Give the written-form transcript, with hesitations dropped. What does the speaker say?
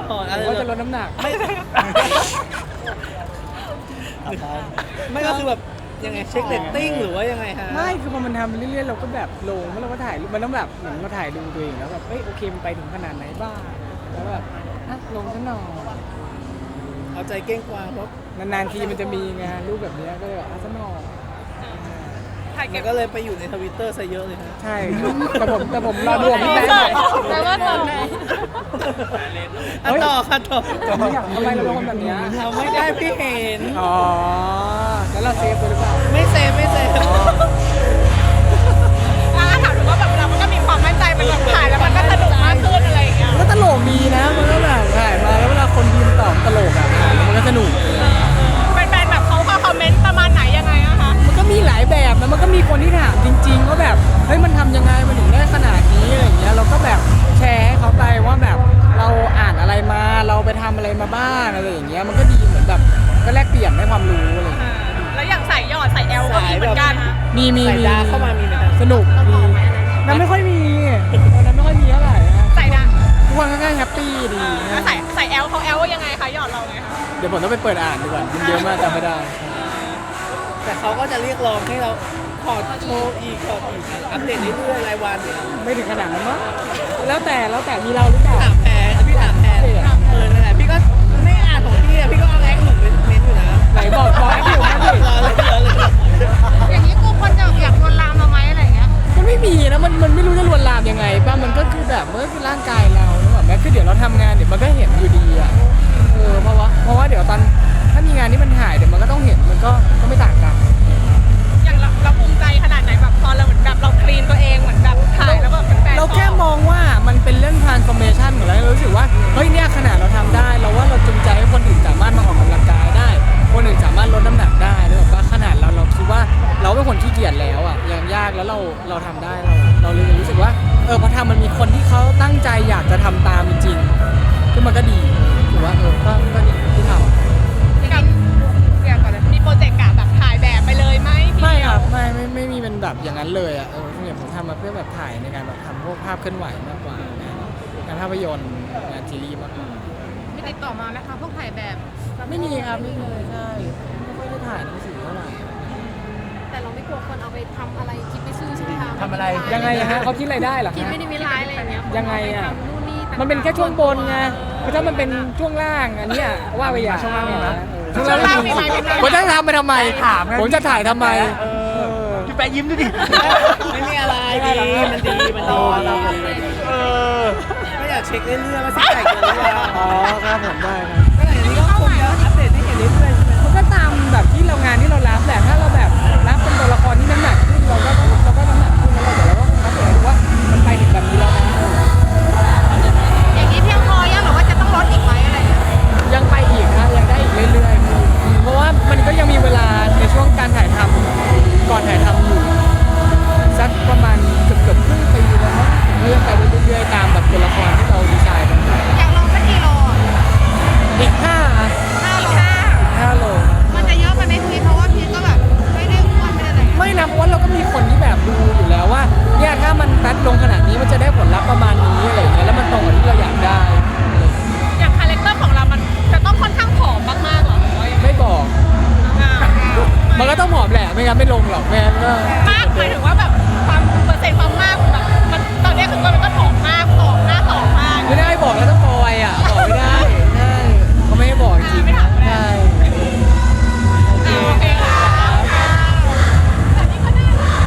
ผ่อนอะไร ว่าจะลดน้ำหนัก ไม่ก็คือแบบยังไงเช็คเรตติ้งหรือว่ายังไงฮะ ไม่คือพอมันทำไปเรื่อยๆเราก็แบบลงแล้วเราก็ถ่ายรูปมันต้องแบบเหมือนเราถ่ายดูตัวเองแล้วแบบเอ้ยโอเคมันไปถึงขนาดไหนบ้างแล้วแบบอ่ะลงซะหน่อย เอาใจเก้งกวางเพราะ นานๆทีมันจะมีไงรูปแบบเนี้ยก็เลยแบบอ่ะซะหน่อย ถ่าย มั เก็บ นก็เลยไปอยู่ในทวิตเตอร์ซะเยอะเลยฮะ ใช่ครับแต่ผมรอดูของพี่แบงค์ แต่ว่าตอนไหน อ่ะต่อค่ะต่อ ไม่อยากทำไมเราเป็นคนแบบเนี้ย เราไม่ได้พี่เห็น อ๋อแล้วเราเซฟไปหรือเปล่า ไม่เซฟ ถามถึงว่าแบบเรามันก็มีความมั่นใจมันแบบถ่ายแล้วมันก็สนุกมากขึ้นอะไรอย่างเงี้ย ก็ตลกดีนะมันก็แบบถ่ายมาแล้วเวลาคนยืนตอบตลกอ่ะแล้วมันก็สนุก เป็นแฟนแบบเขาคอมเมนต์ประมาณไหนยังไงอะคะ มันก็มีหลายแบบนะมันก็มีคนที่ถามจริงๆว่าแบบเฮ้ยมันทำยังไงมันถึงได้ขนาดนี้อะไรอย่างเงี้ยเราก็แบบแชร์ให้เขาไปว่าแบบเราอ่านอะไรมาเราไปทำอะไรมาบ้างอะไรอย่างเงี้ยมันก็ดีเหมือนแบบก็แลกเปลี่ยนได้ความรู้อะไรอย่างเงี้ย แล้วอย่างใส่ยอดใส่แอลก็มีเหมือนกัน มี ใส่ดาเข้ามามีไหมครับ สนุกดีนั้นไม่ค่อยมีนั้นไม่ค่อยมีเท่าไหร่นะ ใส่ดา ทุกคนค่อนข้างแฮปปี้ดี แล้ว นะ ใส่แอลเขาแอลว่ายังไงคะยอดเราไงคะ เดี๋ยวผมต้องไปเปิดอ่านดีกว่ามันเยอะมากจำไม่ได้ แต่เขาก็จะเรียกร้องให้เราขอโชว์อีกอัปเดตเรื่อยๆรายวัน ไม่ถึงขนาดนั้นมั้งแล้วแต่มีเราหรือเปล่า ถามแพนพี่ถามแพนนั่นแหละพี่ก็ไม่อ่านของพี่อะพี่ก็เอาแอคหนุ่มเป็นเมนอยู่นะ ไหนบอกให้พี่ผมนะพี่ รอเลย อย่างนี้กูคนจะอยากลวนลามเราไหมอะไรเงี้ย มันไม่มีนะมันไม่รู้จะลวนลามยังไงป่ะมันก็คือแบบมันก็คือร่างกายเราแบบแม้คือเดี๋ยวเราทำงานเดี๋ยวมันก็เห็นอยู่ดีอ่ะเพราะว่าเดี๋ยวตอนถ้ามีงานที่มันถ่ายเดี๋ยวมันก็ต้องเห็นมันก็ไม่ต่างกัน อย่างเราภูมิใจขนาดไหนแบบพอเราเหมือนแบบเราคลีนตัวเองเหมือนแบบถ่ายแล้วแบบเป็นแฟน เราแค่มองว่ามันเป็นเรื่อง transformation เหมือนเรารู้สึกว่าเฮ้ยเนี่ยขนาดเราทำได้เราว่าเราจูงใจให้คนอื่นสามารถมาออกกำลังกายได้ คนอื่นสามารถลดน้ำหนักได้แล้วแบบว่าขนาดเราคิดว่าเราเป็นคนขี้เกียจแล้วอ่ะยังยากแล้วเราทำได้เราเลยรู้สึกว่าพอทำมันมีคนที่เขาตั้งใจอยากจะทำตามจริงๆซึ่งมันก็ดีถือว่าก็ดีที่ทำ กับเรียกก่อนเลยมีโปรเจกต์กะแบบถ่ายแบบไปเลยไหม ไม่ครับไม่มีเป็นแบบอย่างนั้นเลยอ่ะเนี่ยผมทำมาเพื่อแบบถ่ายในการแบบทำพวกภาพเคลื่อนไหวมากกว่างานภาพยนตร์งานซีรีส์มากกว่า มีติดต่อมาไหมคะพวกถ่ายแบบ ไม่มีครับไม่มีใช่ไม่ค่อยได้ถ่ายหนังสือเท่าไหร่ แต่เราไม่กลัวคนเอาไปทำอะไรคิดไม่ซื่อใช่ไหมคะ ทำอะไร ยังไงฮะเขาคิดอะไรได้เหรอ คิด ฮะ ไม่ได้มีร้ายอะไรอย่างเงี้ย ยังไงอะ ทำนู่นนี่ต่างๆ มันเป็นแค่ช่วงบนไงเพราะถ้ามันเป็นช่วงล่างอันเนี้ยว่าไปอย่างช่วงล่างนะช่วงล่างมีผมจะทำไปทำไมผมจะถ่ายทำไม พี่แปะยิ้มด้วยดิไม่มีอะไรดีมันดีไม่อยากเช็คเรื่อยๆว่าใส่ไก่กันหรือยัง อ๋อครับผมได้ครับ ก็อย่างนี้ก็คงจะอัปเดตให้เห็นเรื่อยๆใช่ไหม มันก็ตามแบบที่เรางานที่เรารับแหละถ้าเราแบบรับเป็นตัวละครที่น้ำหนักขึ้นเราก็น้ำหนักขึ้นแล้วเราก็อัปเดตดูว่ามันไปถึงแบบนี้แล้วนะ อย่างนี้เพียงพอยังหรือว่าจะต้องลดอีกไหมอะไรเงี้ย ยังไปอีกนะยังได้อีกเรื่อยๆเพราะว่ามันก็ยังมีเวลาในช่วงการถ่ายทำก่อนถ่ายทำอยู่สักประมาณเกือบครึ่งปีแล้วมั้งเรื่อยไปเรื่อยๆตามแบบตัวละครที่เราดีไซน์กันไป อยากลงสักกี่โลอ่ะ อีก5 5 โล โล มันจะเยอะไปไหมพี่เพราะว่าพี่ก็แบบไม่ได้อ้วนไม่ได้อะไร ไม่นะเพราะว่าเราก็มีคนที่แบบดูอยู่แล้วว่าเนี่ยถ้ามันแฟตลงขนาดนี้มันจะได้ผลลัพธ์ประมาณนี้อะไรอย่างเงี้ยแล้วมันตรงกับที่เราอยากได้ อย่างคาแรคเตอร์ของเรามันจะต้องค่อนข้างผอมมากๆหรอหรือว่ายังไง ไม่บอกมันก็ต้องผอมแหละไม่งั้นไม่ลงหรอกแม่งั้นก็